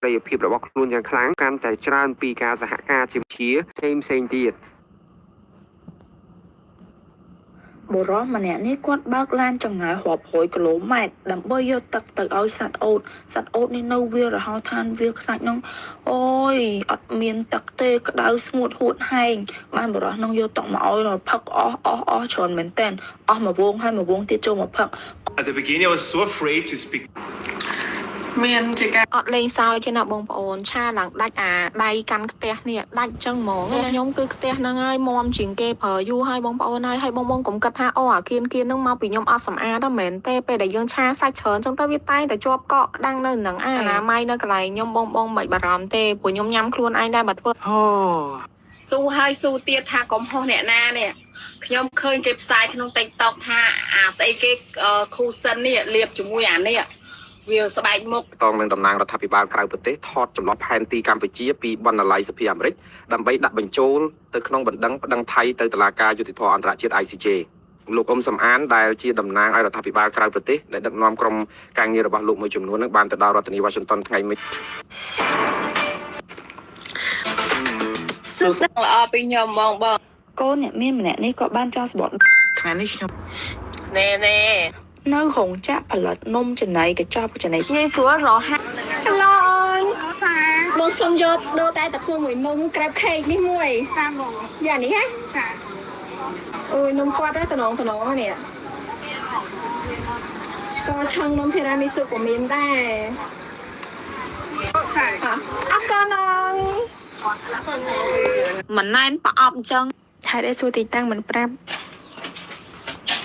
ប្រយោជន៍ភាពរបស់ខ្លួនយ៉ាងខ្លាំងកាន់តែច្រើនពីការសហការជាផ្សេងទៀតបុរសម្នាក់នេះគាត់បើកឡានចម្ងាយរាប់រយគីឡូម៉ែត្រដើម្បីយកទឹកទៅឲ្យសត្វអូតនេះនៅវាលរហោឋានវាលខ្សាច់នោះអូយអត់មានទឹកទេក្តៅស្ងួតហួតហែងបានបុរសនោះយកទឹកមកឲ្យផឹកអស់ច្រើនមែនតើអស់មួយវងហើយមួយវងទៀតចូលមកផឹក At the beginning I was so afraid to speak មានជាការអត់លេងសើចទេណាបងប្អូនឆាឡើងដាច់អាដៃកាន់ខ្ទះនេះដាច់ចឹងហ្មងខ្ញុំគឺខ្ទះហ្នឹងហើយមុំជាងគេប្រើយូរហើយបងប្អូនហើយបងកុំគិតថាអូអាគៀនហ្នឹងមកពីខ្ញុំអត់សម្អាតទេមែនទេពេលដែលយើងឆាសាច់ច្រើនចឹងទៅវាតែងតែជាប់កកក្តាំងនៅនឹងអនាម័យនៅកន្លែងខ្ញុំបងមិនបារម្ភទេព្រោះខ្ញុំញ៉ាំខ្លួនឯងដែរបើធ្វើស៊ូហើយស៊ូទៀតថាកុំហោះអ្នកណានេះខ្ញុំឃើញគេផ្សាយក្នុង TikTok ថាអាស្អីគេខូសិននេះលាបជាមួយអានេះវាស្បែកមុខតងនឹងតំណាងរដ្ឋាភិបាលក្រៅប្រទេសថតចម្លងផែនទីកម្ពុជាពីបណ្ណាល័យសភាអាមេរិកដើម្បីដាក់បញ្ចូលទៅក្នុងបណ្ដឹងថៃទៅតុលាការយុតិធម៌អន្តរជាតិ ICJ លោកអ៊ុំសំអានដែលជាតំណាងឲ្យរដ្ឋាភិបាលក្រៅប្រទេសដែលដឹកនាំក្រុមការងាររបស់លោកមួយចំនួននឹងបានទៅដល់រដ្ឋធានី Washington ថ្ងៃមិញសួស្ដីល្អពីខ្ញុំបងកូនអ្នកមានម្នាក់នេះក៏បានចោលសបត់ថ្ងៃនេះខ្ញុំណែនៅរោងចក្រផលិតនំចំណីកញ្ចប់ចំណីងាយស្រួលរហ័ស Hello បងសុំយកដូរតែតពួរមួយមុំក្រាបខេកនេះមួយចាបងយ៉ាងនេះហ៎ចាអូយនំគាត់តែតំណងនេះស្ករឆឹងនំធីរ៉ាមីស៊ូក៏មានដែរចាអរគុណមិនណែនប្រអប់អញ្ចឹងថែដែលសួរទីតាំងមិនប្រាប់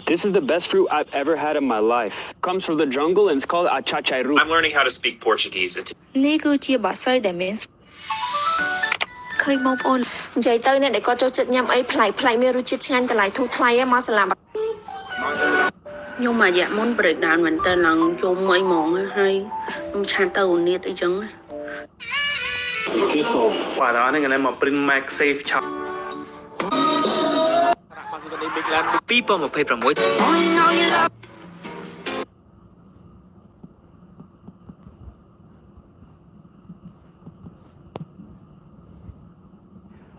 This is the best fruit I've ever had in my life. Comes from the jungle and it's called achachairu. I'm learning how to speak Portuguese. នេះគឺជាបាសីដែលមានឃើញបងប្អូននិយាយទៅអ្នកដែលគាត់ចូលចិត្តញ៉ាំអីប្លែកមានរសជាតិឆ្ងាញ់តម្លៃធូរថ្លៃឯងមកសាឡាខ្ញុំអាយ៉ាមុន break down មែនតើឡើងយំអីហ្មងហើយខ្ញុំឆានទៅនៀតអីចឹងបាទអាហ្នឹងខ្ញុំមក print max safe chop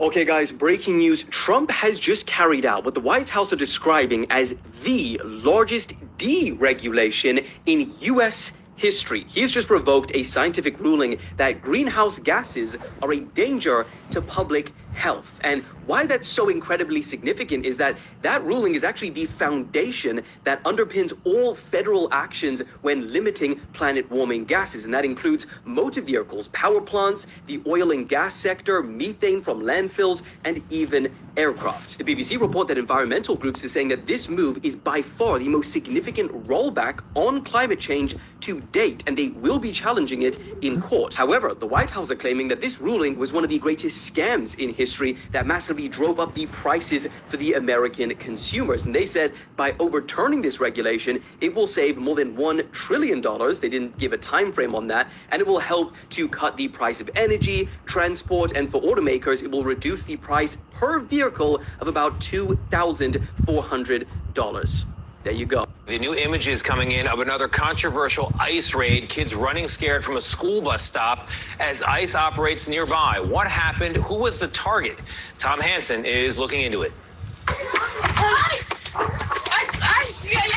Okay guys, breaking news. Trump has just carried out what the White House are describing as the largest deregulation in US history. He has just revoked a scientific ruling that greenhouse gases are a danger to public health. And why that's so incredibly significant is that that ruling is actually the foundation that underpins all federal actions when limiting planet warming gases. And that includes motor vehicles, power plants, the oil and gas sector, methane from landfills, and even aircraft. The BBC report that environmental groups are saying that this move is by far the most significant rollback on climate change to date, and they will be challenging it in court. However, the White House are claiming that this ruling was one of the greatest scams in history that massively drove up the prices for the American consumers. And they said by overturning this regulation, it will save more than $1 trillion. They didn't give a time frame on that. And it will help to cut the price of energy, transport, and for automakers, it will reduce the price per vehicle of about $2,400. There you go. The new images coming in of another controversial ICE raid, kids running scared from a school bus stop as ICE operates nearby. What happened? Who was the target? Tom Hansen is looking into it.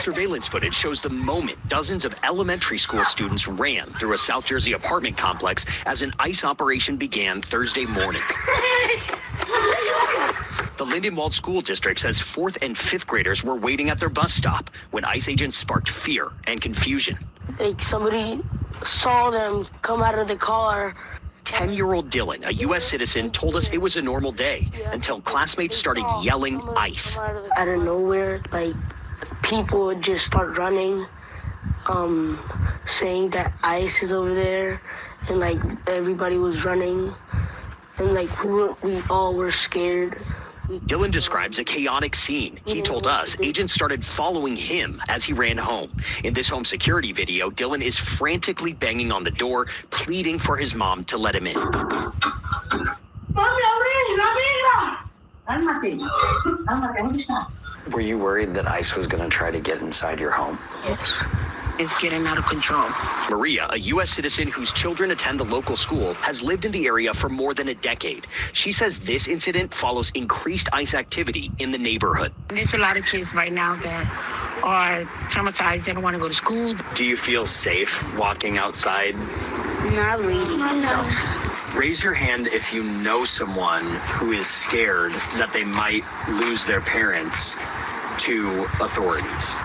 Surveillance footage shows the moment dozens of elementary school students ran through a South Jersey apartment complex as an ICE operation began Thursday morning. The Lindenwold School District says 4th and 5th graders were waiting at their bus stop when ICE agents sparked fear and confusion. Like somebody saw them come out of the car. 10-year-old Dylan, a U.S. citizen, told us it was a normal day until classmates started yelling ICE. Out of nowhere, like people would just start running, saying that ICE is over there, and like everybody was running, and like we all were scared. Dylan describes a chaotic scene. He told us agents started following him as he ran home. In this home security video, Dylan is frantically banging on the door, pleading for his mom to let him in. Were you worried that ICE was going to try to get inside your home? Yes. is getting out of control. Maria, a U.S. citizen whose children attend the local school, has lived in the area for more than a decade. She says this incident follows increased ICE activity in the neighborhood. There's a lot of kids right now that are traumatized. They don't want to go to school. Do you feel safe walking outside? Not really. No. Raise your hand if you know someone who is scared that they might lose their parents to authorities.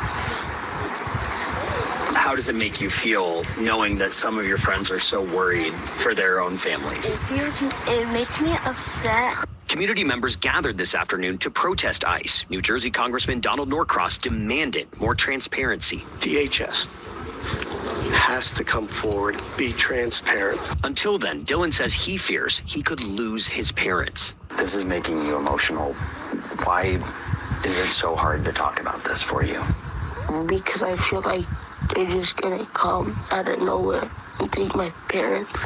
How does it make you feel knowing that some of your friends are so worried for their own families? It makes me upset. Community members gathered this afternoon to protest ICE. New Jersey Congressman Donald Norcross demanded more transparency. DHS has to come forward, be transparent. Until then, Dylan says he fears he could lose his parents. This is making you emotional. Why is it so hard to talk about this for you? Because I feel like they're just gonna come out of nowhere and take my parents.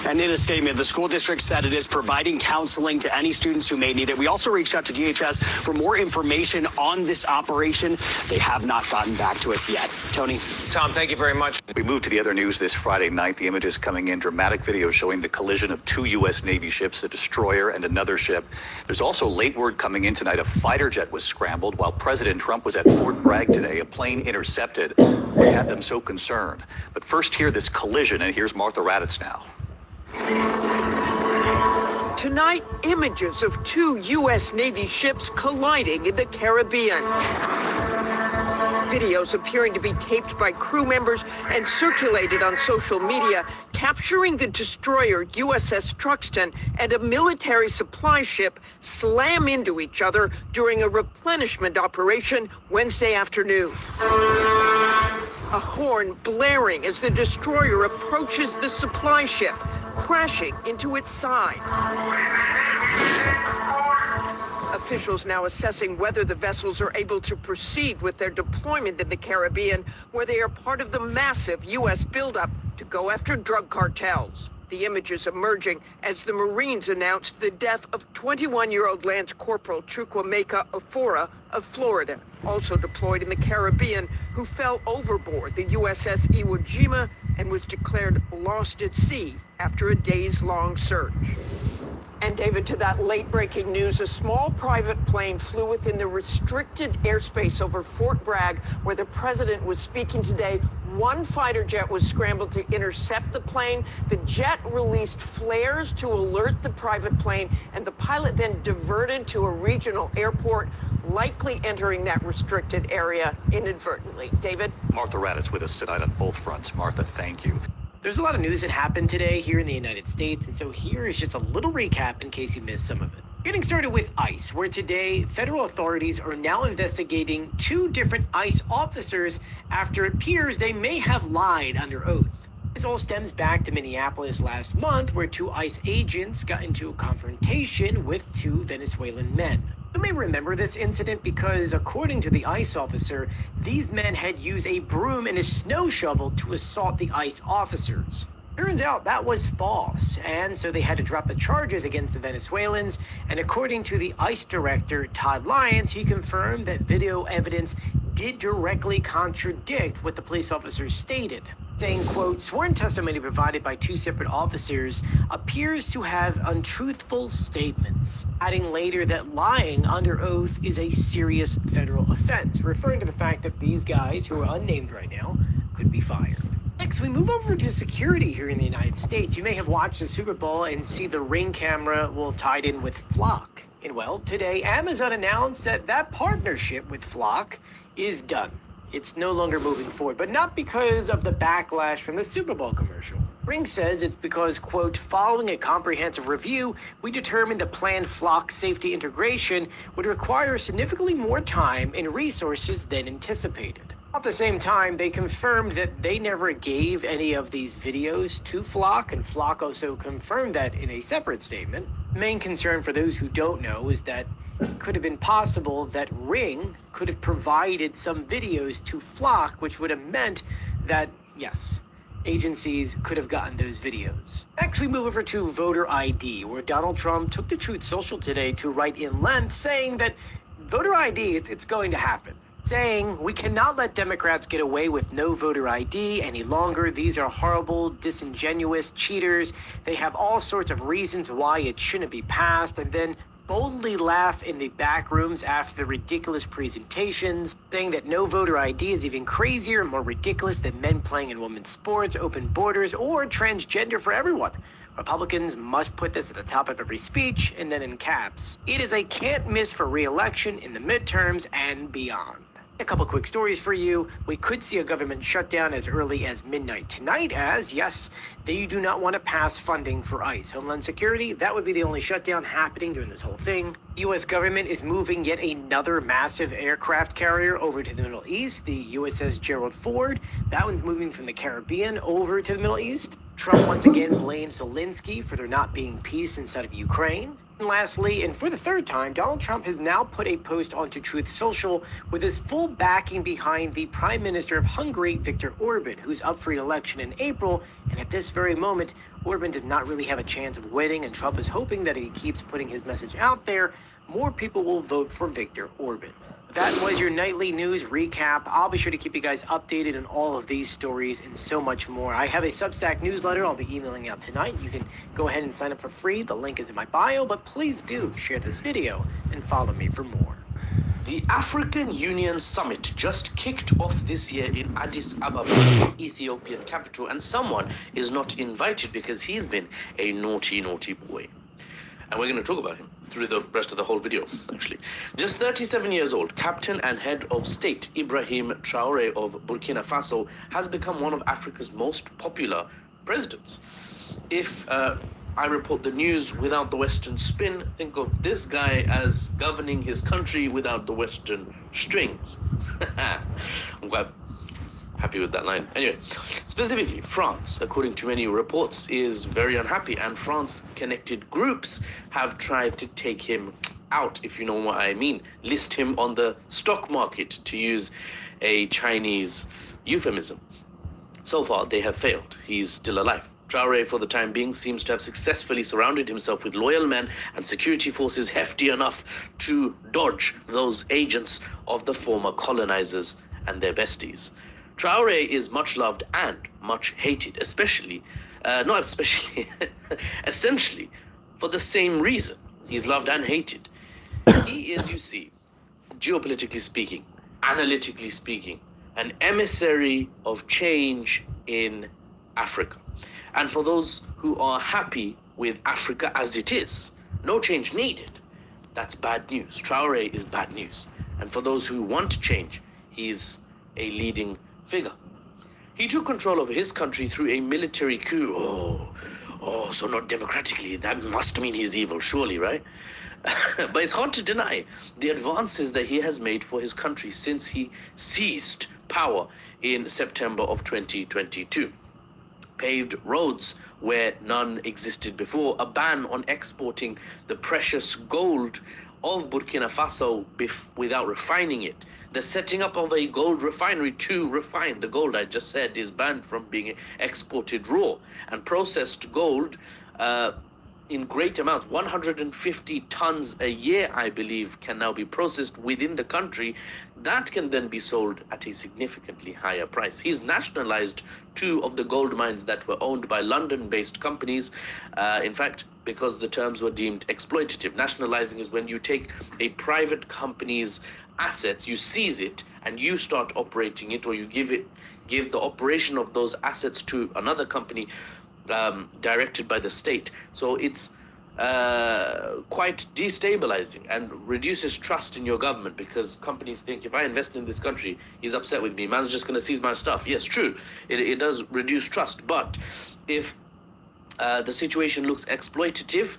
And in a statement, the school district said it is providing counseling to any students who may need it. We also reached out to DHS for more information on this operation. They have not gotten back to us yet. Tony? Tom, thank you very much. We move to the other news this Friday night. The images coming in, dramatic video showing the collision of two U.S. Navy ships, a destroyer and another ship. There's also late word coming in tonight. A fighter jet was scrambled while President Trump was at Fort Bragg today. A plane intercepted. They had them so concerned. But first, hear this collision, and here's Martha Raddatz now. Tonight, images of two U.S. Navy ships colliding in the Caribbean. Videos appearing to be taped by crew members and circulated on social media, capturing the destroyer USS Truxtun and a military supply ship slam into each other during a replenishment operation Wednesday afternoon. A horn blaring as the destroyer approaches the supply ship, crashing into its side. Officials now assessing whether the vessels are able to proceed with their deployment in the Caribbean, where they are part of the massive U.S. buildup to go after drug cartels. The images emerging as the Marines announced the death of 21-year-old Lance Corporal Chukwemeka Ofora of Florida, also deployed in the Caribbean, who fell overboard the USS Iwo Jima and was declared lost at sea after a days-long search. And David, to that late-breaking news, a small private plane flew within the restricted airspace over Fort Bragg, where the president was speaking today. One fighter jet was scrambled to intercept the plane. The jet released flares to alert the private plane, and the pilot then diverted to a regional airport, likely entering that restricted area inadvertently. David? Martha Raddatz with us tonight on both fronts. Martha, thank you. There's a lot of news that happened today here in the United States, and so here is just a little recap in case you missed some of it. Getting started with ICE, where today federal authorities are now investigating two different ICE officers after it appears they may have lied under oath. This all stems back to Minneapolis last month, where two ICE agents got into a confrontation with two Venezuelan men. You may remember this incident because, according to the ICE officer, these men had used a broom and a snow shovel to assault the ICE officers. Turns out that was false, and so they had to drop the charges against the Venezuelans, and according to the ICE director, Todd Lyons, he confirmed that video evidence did directly contradict what the police officers stated, saying, quote, sworn testimony provided by two separate officers appears to have untruthful statements, adding later that lying under oath is a serious federal offense, referring to the fact that these guys, who are unnamed right now, could be fired. Next, we move over to security here in the United States. You may have watched the Super Bowl and see the Ring camera tied in with Flock. And well, today Amazon announced that partnership with Flock is done. It's no longer moving forward, but not because of the backlash from the Super Bowl commercial. Ring says it's because, quote, following a comprehensive review, we determined the planned Flock safety integration would require significantly more time and resources than anticipated. At the same time, they confirmed that they never gave any of these videos to Flock, and Flock also confirmed that in a separate statement. The main concern for those who don't know is that it could have been possible that Ring could have provided some videos to Flock, which would have meant that, yes, agencies could have gotten those videos. Next, we move over to voter ID, where Donald Trump took to Truth Social today to write in length, saying that voter ID, it's going to happen. saying, "We cannot let Democrats get away with no voter ID any longer. These are horrible, disingenuous cheaters. They have all sorts of reasons why it shouldn't be passed," and then boldly laugh in the back rooms after the ridiculous presentations, saying that no voter ID is even crazier and more ridiculous than men playing in women's sports, open borders, or transgender for everyone. Republicans must put this at the top of every speech, and then in caps. It is a can't miss for re-election in the midterms and beyond. A couple quick stories for you. We could see a government shutdown as early as midnight tonight, as, yes, they do not want to pass funding for ICE. Homeland Security, that would be the only shutdown happening during this whole thing. U.S. government is moving yet another massive aircraft carrier over to the Middle East, the USS Gerald Ford. That one's moving from the Caribbean over to the Middle East. Trump once again blames Zelensky for there not being peace inside of Ukraine. And lastly, and for the third time, Donald Trump has now put a post onto Truth Social with his full backing behind the Prime Minister of Hungary, Viktor Orban, who's up for election in April. And at this very moment, Orban does not really have a chance of winning, and Trump is hoping that if he keeps putting his message out there, more people will vote for Viktor Orban. That was your nightly news recap. I'll be sure to keep you guys updated on all of these stories and so much more. I have a Substack newsletter I'll be emailing out tonight. You can go ahead and sign up for free. The link is in my bio, but please do share this video and follow me for more. The African Union Summit just kicked off this year in Addis Ababa, Ethiopian capital, and someone is not invited because he's been a naughty, naughty boy. And we're going to talk about him through the rest of the whole video, actually. Just 37 years old, Captain and Head of State Ibrahim Traoré of Burkina Faso has become one of Africa's most popular presidents. If I report the news without the Western spin, think of this guy as governing his country without the Western strings. I'm quite happy with that line. Anyway, specifically, France, according to many reports, is very unhappy, and France-connected groups have tried to take him out, if you know what I mean, list him on the stock market, to use a Chinese euphemism. So far, they have failed. He's still alive. Traoré, for the time being, seems to have successfully surrounded himself with loyal men and security forces hefty enough to dodge those agents of the former colonizers and their besties. Traoré is much loved and much hated, essentially, for the same reason. He's loved and hated. He is, you see, geopolitically speaking, analytically speaking, an emissary of change in Africa. And for those who are happy with Africa as it is, no change needed, that's bad news. Traoré is bad news. And for those who want change, he's a leading figure. He took control of his country through a military coup. Oh, so not democratically. That must mean he's evil, surely, right? But it's hard to deny the advances that he has made for his country since he seized power in September of 2022. Paved roads where none existed before, a ban on exporting the precious gold of Burkina Faso without refining it. The setting up of a gold refinery to refine the gold I just said is banned from being exported raw, and processed gold in great amounts, 150 tons a year, I believe, can now be processed within the country. That can then be sold at a significantly higher price. He's nationalized 2 of the gold mines that were owned by London-based companies, in fact, because the terms were deemed exploitative. Nationalizing is when you take a private company's assets, you seize it, and you start operating it, or you give the operation of those assets to another company directed by the state. So it's quite destabilizing and reduces trust in your government, because companies think, if I invest in this country, he's upset with me, man's just going to seize my stuff. Yes, true, it does reduce trust. But if the situation looks exploitative,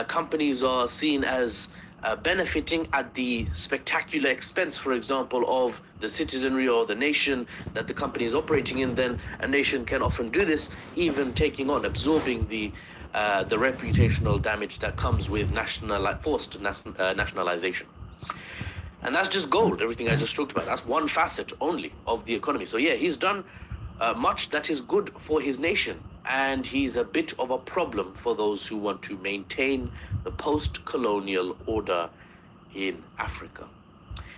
companies are seen as benefiting at the spectacular expense, for example, of the citizenry or the nation that the company is operating in, then a nation can often do this, even absorbing the reputational damage that comes with forced nationalization. And that's just gold, everything I just talked about. That's one facet only of the economy. So yeah, he's done much that is good for his nation, and he's a bit of a problem for those who want to maintain the post-colonial order in Africa.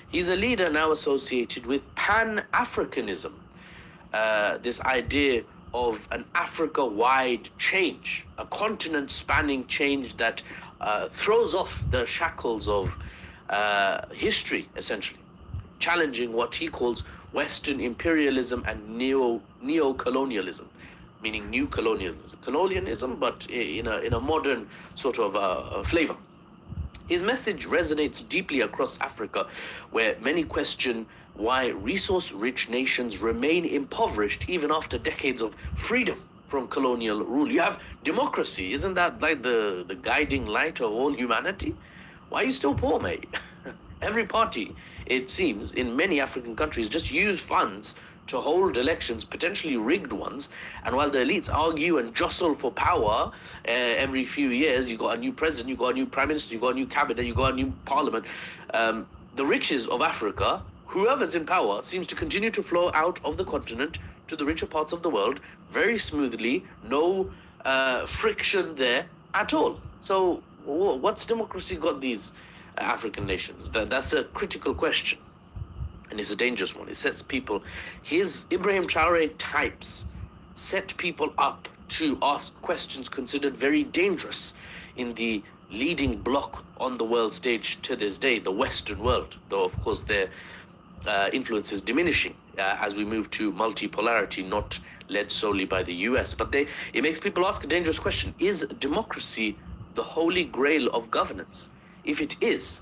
He's a leader now associated with Pan-Africanism, this idea of an Africa-wide change, a continent-spanning change that throws off the shackles of history, essentially, challenging what he calls Western imperialism and neo-colonialism, meaning new colonialism, but in a modern sort of flavor. His message resonates deeply across Africa, where many question why resource-rich nations remain impoverished even after decades of freedom from colonial rule. You have democracy. Isn't that like the guiding light of all humanity? Why are you still poor, mate? Every party, it seems, in many African countries just use funds to hold elections, potentially rigged ones, and while the elites argue and jostle for power every few years, you got a new president, you got a new prime minister, you got a new cabinet, you got a new parliament, the riches of Africa, whoever's in power, seems to continue to flow out of the continent to the richer parts of the world very smoothly, no friction there at all. So what's democracy got these African nations? That's a critical question. And it's a dangerous one. It sets people, his Ibrahim Traore types set people up to ask questions considered very dangerous in the leading bloc on the world stage to this day, the Western world, though of course their influence is diminishing as we move to multipolarity, not led solely by the US. But it makes people ask a dangerous question. Is democracy the holy grail of governance? If it is,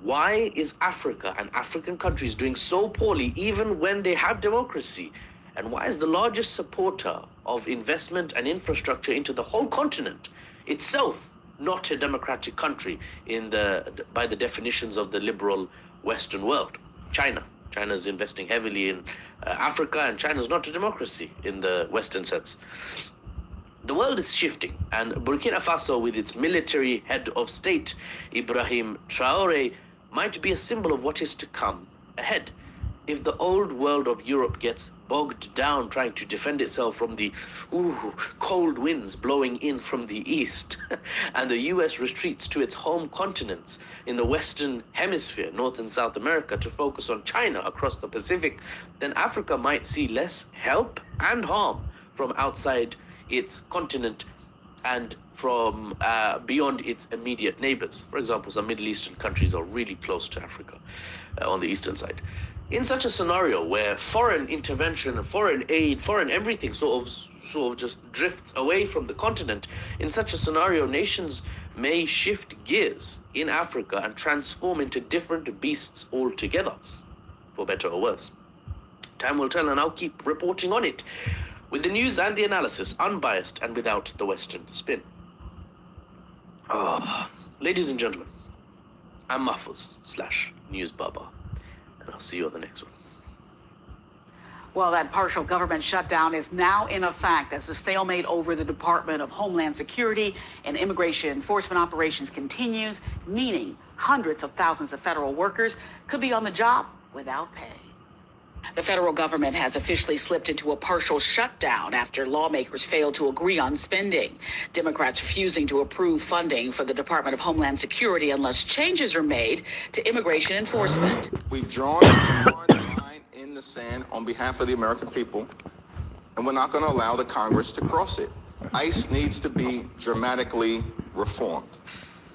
why is Africa and African countries doing so poorly even when they have democracy? And why is the largest supporter of investment and infrastructure into the whole continent itself not a democratic country by the definitions of the liberal Western world? China. China's investing heavily in Africa, and China's not a democracy in the Western sense. The world is shifting, and Burkina Faso, with its military head of state, Ibrahim Traore, might be a symbol of what is to come ahead. If the old world of Europe gets bogged down trying to defend itself from the cold winds blowing in from the east, and the US retreats to its home continents in the Western Hemisphere, North and South America, to focus on China across the Pacific, then Africa might see less help and harm from outside its continent and from beyond its immediate neighbors. For example, some Middle Eastern countries are really close to Africa on the eastern side. In such a scenario where foreign intervention, foreign aid, foreign everything sort of just drifts away from the continent, in such a scenario, nations may shift gears in Africa and transform into different beasts altogether, for better or worse. Time will tell, and I'll keep reporting on it, with the news and the analysis, unbiased and without the Western spin. Ladies and gentlemen, I'm Mahfouz /News Baba, and I'll see you on the next one. Well, that partial government shutdown is now in effect as the stalemate over the Department of Homeland Security and immigration enforcement operations continues, meaning hundreds of thousands of federal workers could be on the job without pay. The federal government has officially slipped into a partial shutdown after lawmakers failed to agree on spending. Democrats refusing to approve funding for the Department of Homeland Security unless changes are made to immigration enforcement. We've drawn a line in the sand on behalf of the American people, and we're not going to allow the Congress to cross it. ICE needs to be dramatically reformed.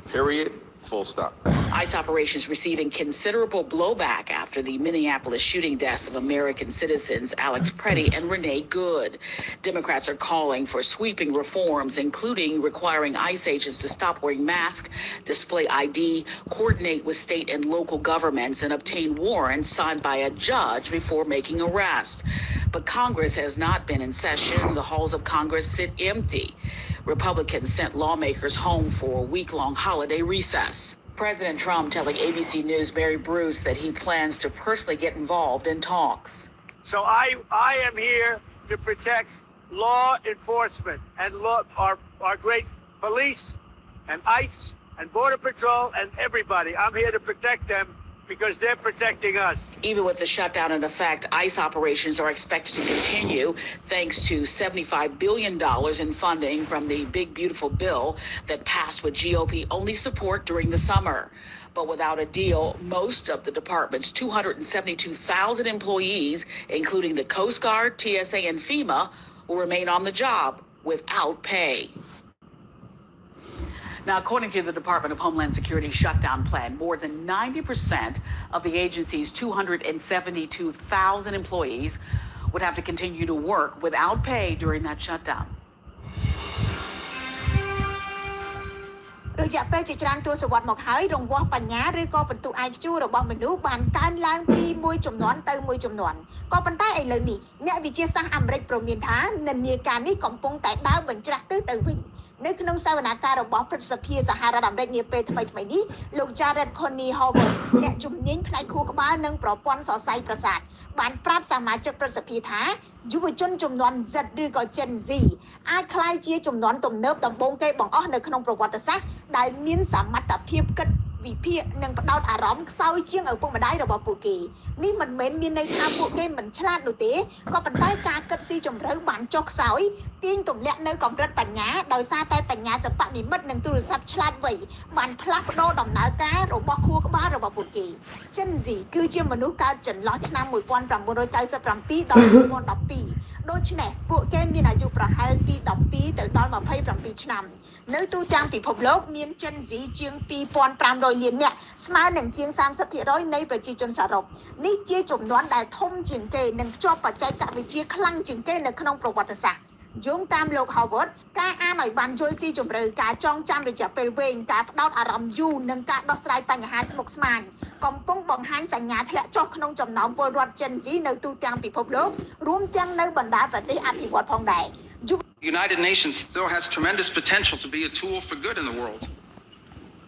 Period. Full stop. ICE operations receiving considerable blowback after the Minneapolis shooting deaths of American citizens Alex Preddy and Renee Good. Democrats are calling for sweeping reforms, including requiring ICE agents to stop wearing masks, display ID, coordinate with state and local governments, and obtain warrants signed by a judge before making arrests. But Congress has not been in session. The halls of Congress sit empty. Republicans sent lawmakers home for a week-long holiday recess. President Trump telling ABC News' Mary Bruce that he plans to personally get involved in talks. So I am here to protect law enforcement and our great police and ICE and Border Patrol and everybody. I'm here to protect them because they're protecting us. Even with the shutdown in effect, ICE operations are expected to continue thanks to $75 billion in funding from the Big Beautiful Bill that passed with GOP-only support during the summer. But without a deal, most of the department's 272,000 employees, including the Coast Guard, TSA, and FEMA, will remain on the job without pay. Now, according to the Department of Homeland Security shutdown plan, more than 90% of the agency's 272,000 employees would have to continue to work without pay during that shutdown. រយៈពេលជាច្រើនទសវត្សរ៍មកហើយរង្វាស់បញ្ញាឬក៏បន្ទុក IQ របស់មនុស្សបានកើនឡើងពីមួយចំនួនទៅមួយចំនួនក៏ប៉ុន្តែឥឡូវនេះអ្នកវិទ្យាសាស្ត្រអាមេរិកព្រមានថានិន្នាការនេះកំពុងតែដើរបញ្ច្រាស់ទៅវិញនៅក្នុងសវនាការរបស់ព្រឹទ្ធសភាសហរដ្ឋអាមេរិកនាពេលថ្មីៗនេះលោក Jared Coney Howard អ្នកជំនាញផ្នែកខួរក្បាលនិងប្រព័ន្ធសរសៃប្រសាទបានប្រាប់សមាជិកព្រឹទ្ធសភាថាយុវជនចំនួន Z ឬក៏ Gen Z អាចក្លាយជាចំនួនទំនើបដំបូងគេបង្អស់នៅក្នុងប្រវត្តិសាស្ត្រដែលមានសមត្ថភាពគិតវិភាគនិងផ្ដោតអារម្មណ៍ខ្សោយជាងឪពុកម្ដាយរបស់ពួកគេនេះមិនមែនមានន័យថាពួកគេមិនឆ្លាតនោះទេក៏ប៉ុន្តែការគិតស៊ីជម្រៅបានចុះខ្សោយទាញទម្លាក់នៅកម្រិតបញ្ញាដោយសារតែបញ្ញាសិប្បនិម្មិតនិងទូរស័ព្ទឆ្លាតវៃបានផ្លាស់ប្ដូរដំណើរការរបស់ខួរក្បាលរបស់ពួកគេ Gen Z គឺជាមនុស្សកើតចន្លោះឆ្នាំ 1997 ដល់ 2012 ដូច្នេះពួកគេមានអាយុប្រហែលពី 12 ទៅដល់ 27 ឆ្នាំនៅទូទាំងពិភពលោកមាន Gen Z ជាង 2,500 លាននាក់ស្មើនឹងជាង 30% នៃប្រជាជនសរុបនេះជាចំនួនដែលធំជាងគេនិងជាប់បច្ចេកវិទ្យាខ្លាំងជាងគេនៅក្នុងប្រវត្តិសាស្ត្រយោងតាមលោក Howard ការអានឲ្យបានយល់ស៊ីជម្រៅការចងចាំរយៈពេលវែងការផ្ដោតអារម្មណ៍យូរនិងការដោះស្រាយបញ្ហាស្មុគស្មាញកំពុងបង្ហាញសញ្ញាធ្លាក់ចុះក្នុងចំណោមពលរដ្ឋ Gen Z នៅទូទាំងពិភពលោករួមទាំងនៅបណ្ដាប្រទេសអភិវឌ្ឍន៍ផងដែរ The United Nations still has tremendous potential to be a tool for good in the world.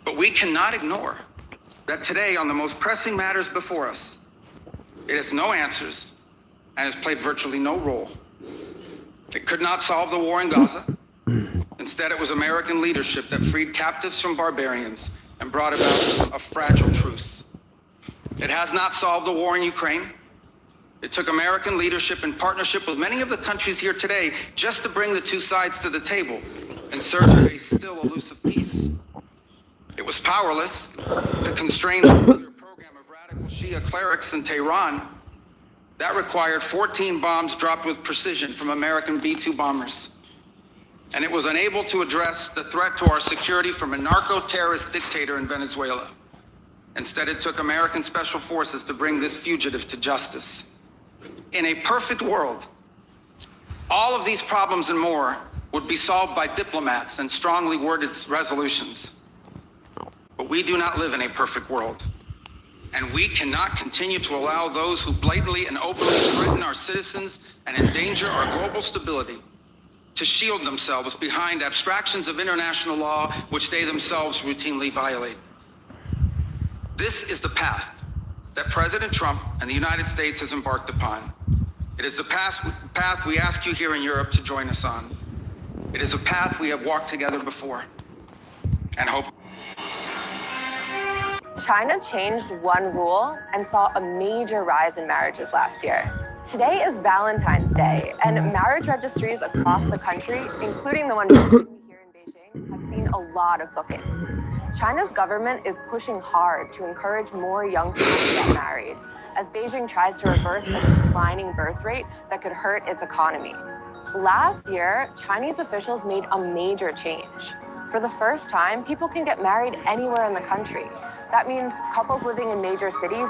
But we cannot ignore that today, on the most pressing matters before us, it has no answers and has played virtually no role. It could not solve the war in Gaza. Instead, it was American leadership that freed captives from barbarians and brought about a fragile truce. It has not solved the war in Ukraine. It took American leadership in partnership with many of the countries here today just to bring the two sides to the table in search of a still elusive peace. It was powerless to constrain the nuclear program of radical Shia clerics in Tehran. That required 14 bombs dropped with precision from American B-2 bombers. And it was unable to address the threat to our security from a narco-terrorist dictator in Venezuela. Instead, it took American special forces to bring this fugitive to justice. In a perfect world, all of these problems and more would be solved by diplomats and strongly worded resolutions. But we do not live in a perfect world. And we cannot continue to allow those who blatantly and openly threaten our citizens and endanger our global stability to shield themselves behind abstractions of international law which they themselves routinely violate. This is the path that President Trump and the United States has embarked upon. It is the path we ask you here in Europe to join us on. It is a path we have walked together before and hope. China changed one rule and saw a major rise in marriages last year. Today is Valentine's Day, and marriage registries across the country, including the one here in Beijing, have seen a lot of bookings. China's government is pushing hard to encourage more young people to get married, as Beijing tries to reverse a declining birth rate that could hurt its economy. Last year, Chinese officials made a major change. For the first time, people can get married anywhere in the country. That means couples living in major cities.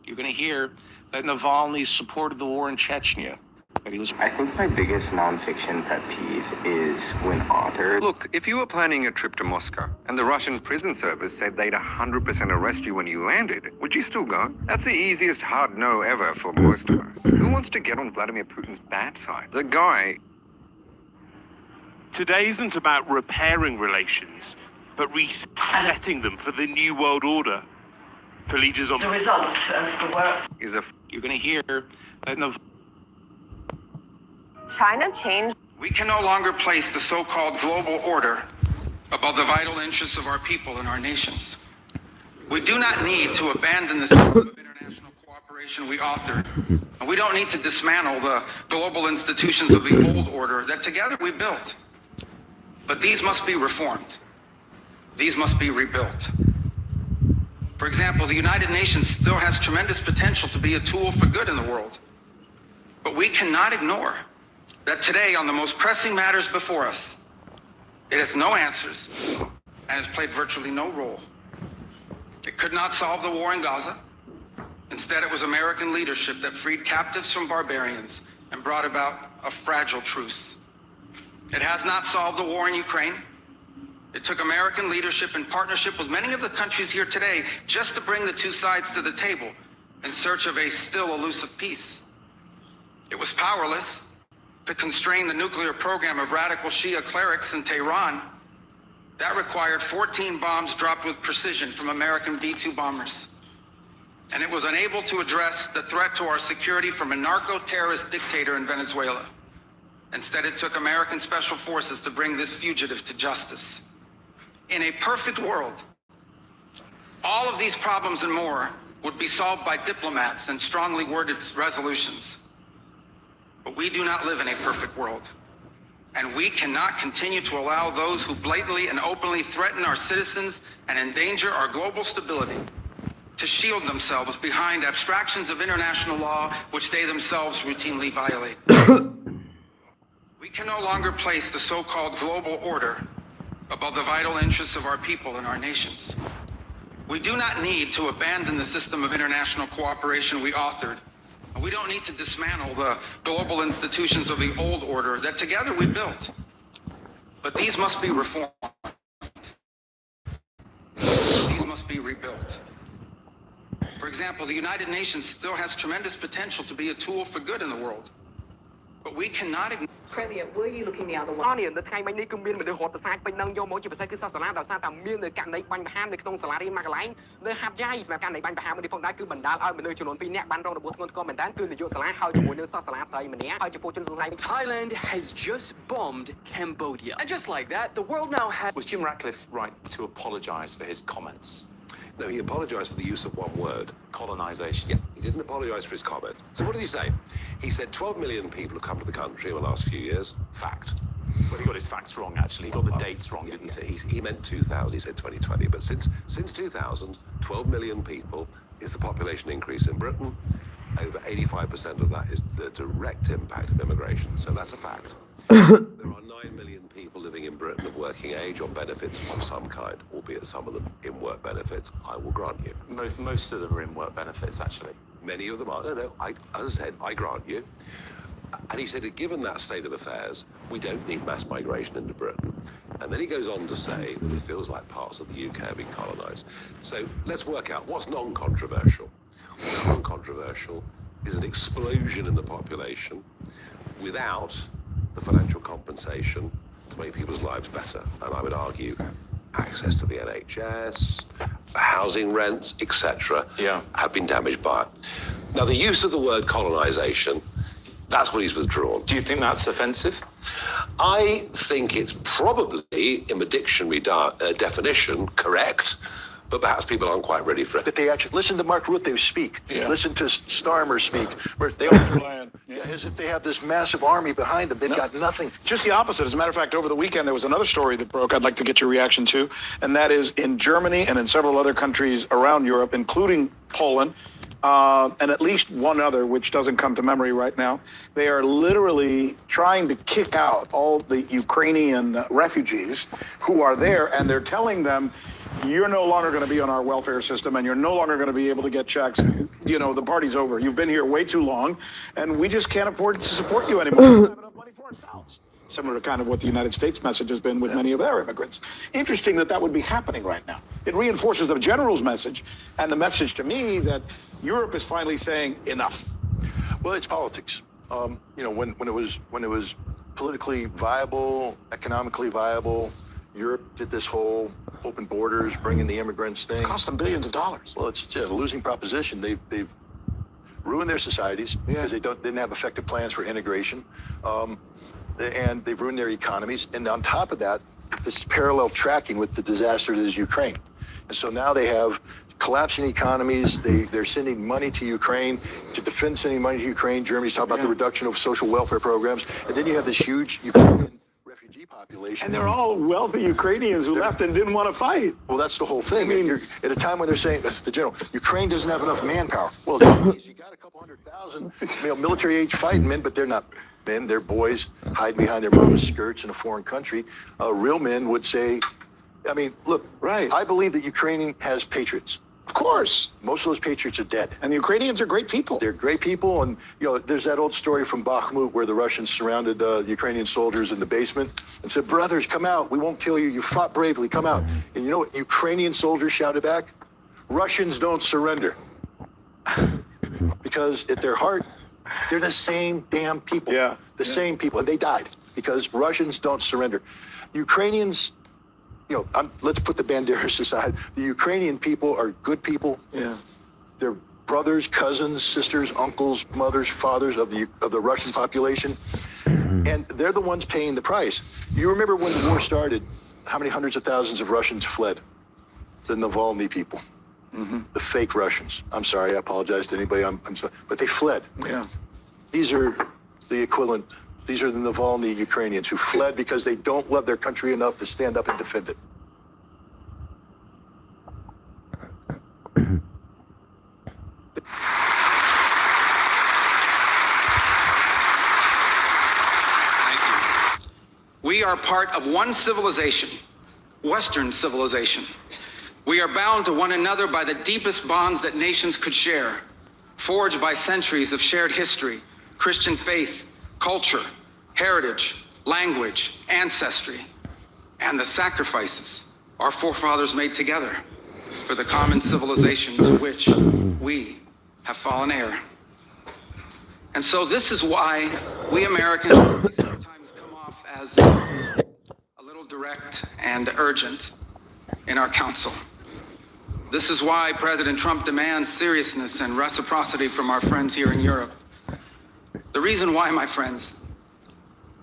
You're going to hear that Navalny supported the war in Chechnya. I think my biggest nonfiction pet peeve is when authors... Look, if you were planning a trip to Moscow and the Russian prison service said they'd 100% arrest you when you landed, would you still go? That's the easiest hard no ever for most of us. Who wants to get on Vladimir Putin's bad side? The guy... Today isn't about repairing relations, but resetting them for the new world order. For leaders on... The result of the work... You're going to hear that China changed... We can no longer place the so-called global order above the vital interests of our people and our nations. We do not need to abandon the system of international cooperation we authored. And we don't need to dismantle the global institutions of the old order that together we built. But these must be reformed. These must be rebuilt. For example, the United Nations still has tremendous potential to be a tool for good in the world. But we cannot ignore that today, on the most pressing matters before us, it has no answers and has played virtually no role. It could not solve the war in Gaza. Instead, it was American leadership that freed captives from barbarians and brought about a fragile truce. It has not solved the war in Ukraine. It took American leadership in partnership with many of the countries here today just to bring the two sides to the table in search of a still elusive peace. It was powerless to constrain the nuclear program of radical Shia clerics in Tehran. That required 14 bombs dropped with precision from American B-2 bombers. And it was unable to address the threat to our security from a narco-terrorist dictator in Venezuela. Instead, it took American special forces to bring this fugitive to justice. In a perfect world, all of these problems and more would be solved by diplomats and strongly worded resolutions. But we do not live in a perfect world. And we cannot continue to allow those who blatantly and openly threaten our citizens and endanger our global stability to shield themselves behind abstractions of international law which they themselves routinely violate. We can no longer place the so-called global order above the vital interests of our people and our nations. We do not need to abandon the system of international cooperation we authored. And we don't need to dismantle the global institutions of the old order that together we built. But these must be reformed. These must be rebuilt. For example, the United Nations still has tremendous potential to be a tool for good in the world. But we cannot ignore. Premier, were you looking the other way? នៅថ្ងៃមិញនេះគឺមានមនុស្សរត់ប្រសាទពេញនឹងយកមកជាពិសេសគឺសាសនាដោយសារតែមាននៅករណីបាញ់ប្រហារនៅក្នុងសាលារៀនមួយកន្លែងនៅហាត់យ៉ៃសម្រាប់ករណីបាញ់ប្រហារមួយនេះផងដែរគឺបណ្ដាលឲ្យមនុស្សចំនួន2នាក់បានរងរបួសធ្ងន់ធ្ងរមែនទែនគឺនាយកសាលាហើយជាមួយនឹងសាសនាស្រីម្នាក់ហើយចំពោះជនសង្ស័យ Thailand has just bombed Cambodia. And just like that, the world now has... Was Jim Ratcliffe right to apologise for his comments? No, he apologised for the use of one word. Colonisation. Yeah, he didn't apologise for his comment. So what did he say? He said 12 million people have come to the country in the last few years. Fact. Well, he got his facts wrong, actually. He got the dates wrong, didn't he? He meant 2000, he said 2020. But since 2000, 12 million people is the population increase in Britain. Over 85% of that is the direct impact of immigration. So that's a fact. There are 9 million people living in Britain of working age on benefits of some kind, albeit some of them in work benefits, I will grant you. Most of them are in work benefits, actually. Many of them are. No, as I said, I grant you. And he said that given that state of affairs, we don't need mass migration into Britain. And then he goes on to say that it feels like parts of the UK are being colonised. So let's work out what's non-controversial. What's non-controversial is an explosion in the population without the financial compensation to make people's lives better. And I would argue access to the NHS, housing rents, etc. have been damaged by it. Now, the use of the word colonisation, that's what he's withdrawn. Do you think that's offensive? I think it's probably, in the dictionary definition, correct, but perhaps people aren't quite ready for it. That they actually listen to Mark Rutte speak, listen to Starmer speak, where they as if they have this massive army behind them. They've got nothing. Just the opposite. As a matter of fact, over the weekend, there was another story that broke I'd like to get your reaction to, and that is in Germany and in several other countries around Europe, including Poland, and at least one other, which doesn't come to memory right now, they are literally trying to kick out all the Ukrainian refugees who are there, and they're telling them, you're no longer going to be on our welfare system and you're no longer going to be able to get checks. You know, the party's over. You've been here way too long and we just can't afford to support you anymore. We don't have enough money for ourselves. Similar to kind of what the United States message has been with many of their immigrants. Interesting that that would be happening right now. It reinforces the general's message and the message to me that Europe is finally saying enough. Well, it's politics. You know, when it was politically viable, economically viable, Europe did this whole open borders, bringing the immigrants thing. It cost them billions of dollars. Well, it's a losing proposition. They've ruined their societies because they didn't have effective plans for integration. and they've ruined their economies. And on top of that, this is parallel tracking with the disaster that is Ukraine. And so now they have collapsing economies. They're sending money to Ukraine to defend sending money to Ukraine. Germany's talking about the reduction of social welfare programs. And then you have this huge Ukrainian refugee population. And they're all wealthy Ukrainians who left and didn't want to fight. Well, that's the whole thing. I mean, you're at a time when they're saying, the general, Ukraine doesn't have enough manpower. Well, you got a couple 100,000 military-age fighting men, but they're not men. They're boys hiding behind their mama's skirts in a foreign country. Real men would say, I mean, look, right. I believe that Ukraine has patriots. Of course. Most of those patriots are dead. And the Ukrainians are great people. They're great people. And, there's that old story from Bakhmut where the Russians surrounded Ukrainian soldiers in the basement and said, brothers, come out. We won't kill you. You fought bravely. Come out. And you know what Ukrainian soldiers shouted back? Russians don't surrender. Because at their heart, they're the same damn people. Yeah. The same people. And they died because Russians don't surrender. Ukrainians, let's put the Banderas aside. The Ukrainian people are good people. Yeah. They're brothers, cousins, sisters, uncles, mothers, fathers of the Russian population. And they're the ones paying the price. You remember when the war started, how many hundreds of thousands of Russians fled? The Navalny people. Mm-hmm. The fake Russians. I'm sorry, I apologize to anybody. I'm sorry. But they fled. Yeah. These are the equivalent. These are the Navalny Ukrainians who fled because they don't love their country enough to stand up and defend it. We are part of one civilization, Western civilization. We are bound to one another by the deepest bonds that nations could share, forged by centuries of shared history, Christian faith, culture, heritage, language, ancestry, and the sacrifices our forefathers made together for the common civilization to which we have fallen heir. And so this is why we Americans sometimes come off as a little direct and urgent in our counsel. This is why President Trump demands seriousness and reciprocity from our friends here in Europe. The reason why, my friends,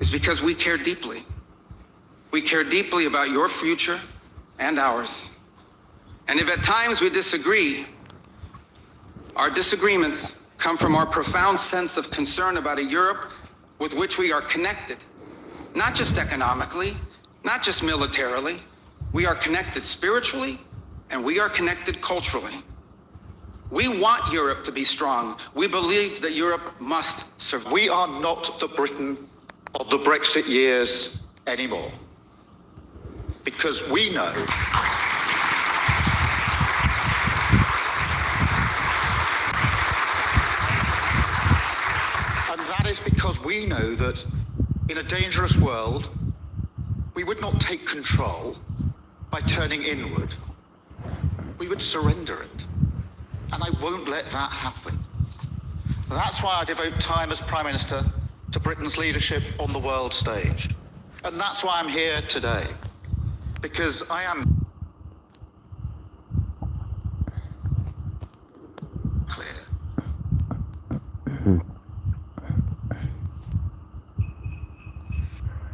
is because we care deeply. We care deeply about your future and ours. And if at times we disagree, our disagreements come from our profound sense of concern about a Europe with which we are connected, not just economically, not just militarily. We are connected spiritually, and we are connected culturally. We want Europe to be strong. We believe that Europe must survive. We are not the Britain of the Brexit years anymore, because we know and that is because we know that in a dangerous world, we would not take control by turning inward. We would surrender it. And I won't let that happen. That's why I devote time as Prime Minister to Britain's leadership on the world stage. And that's why I'm here today. Because I am clear.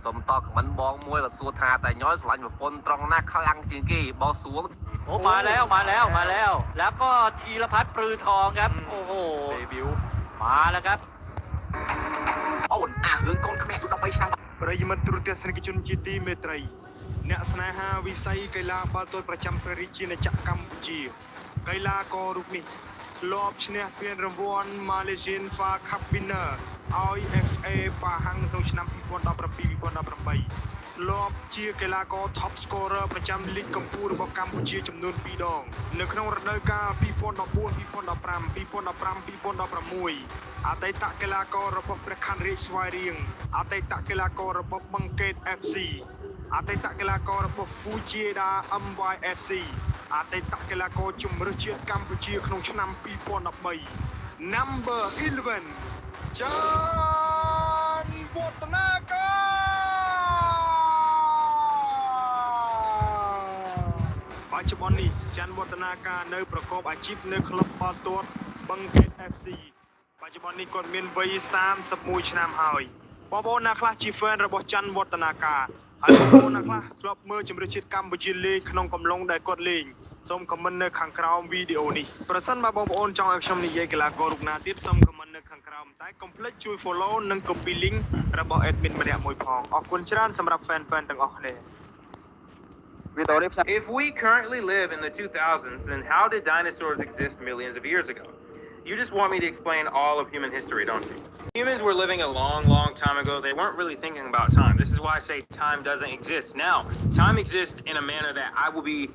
សូមតខមមិនបងមួយក៏សួរថាតែញយស្រឡាញ់ប្រពន្ធត្រង់ណាខ្លាំងជាងគេបងសួរ โอ้มาแล้วแล้วก็ธีรพัฒน์ปรือทองครับโอ้โหเดบิวต์มาแล้วครับអូនអារឿងកូនខ្មែរជុំ13ឆ្នាំប្រិយមិត្តទូរទស្សនិកជនជាទីមេត្រីអ្នកស្នេហាវិស័យកីឡាបាល់ទាត់ប្រចាំព្រះរាជាណាចក្រកម្ពុជាកីឡាកររូបនេះធ្លាប់ឈ្នះពានរង្វាន់ Malaysian Far Cup Winner ឲ្យ FA ប៉ាហាំងក្នុងឆ្នាំ 2017-2018 ធ្លាប់ជាកីឡាករ Top Scorer ប្រចាំលីកកំពូលរបស់កម្ពុជាចំនួន2ដងនៅក្នុងរដូវកាល 2014-2015 2015-2016 អតីតកីឡាកររបស់ព្រះខ័នរាជស្វាយរៀងអតីតកីឡាកររបស់បឹងកេត FC អតីតកីឡាកររបស់ Fujieda MYFC អតីតកីឡាករជម្រើសជាតិកម្ពុជាក្នុងឆ្នាំ 2013 Number 11 ចាន់វឌ្ឍនាការបច្ចុប្បន្ននេះច័ន្ទវឌ្ឍនាការនៅប្រកបអាជីពនៅក្លឹបបាល់ទាត់បឹងកេត FC បច្ចុប្បន្ននេះគាត់មានវ័យ31ឆ្នាំហើយប បងប្អូនអ្នកខ្លះជា fan របស់ច័ន្ទវឌ្ឍនាការហើយបងប្អូនអ្នកខ្លះធ្លាប់មើលជម្រើសជាតិកម្ពុជាលេងក្នុងកំឡុងដែលគាត់លេងសូម comment នៅខាងក្រោមវីដេអូនេះប្រសិនបើបងប្អូនចង់ឲ្យខ្ញុំនិយាយកីឡាកររូបណាទៀតសូម comment នៅខាងក្រោមតែកុំភ្លេចជួយ follow និង copy link របស់ admin ម្នាក់មួយផងអរគុណច្រើនសម្រាប់ fan ទាំងអស់គ្នា If we currently live in the 2000s, then how did dinosaurs exist millions of years ago? You just want me to explain all of human history, don't you? Humans were living a long, long time ago. They weren't really thinking about time. This is why I say time doesn't exist. Now, time exists in a manner that I will be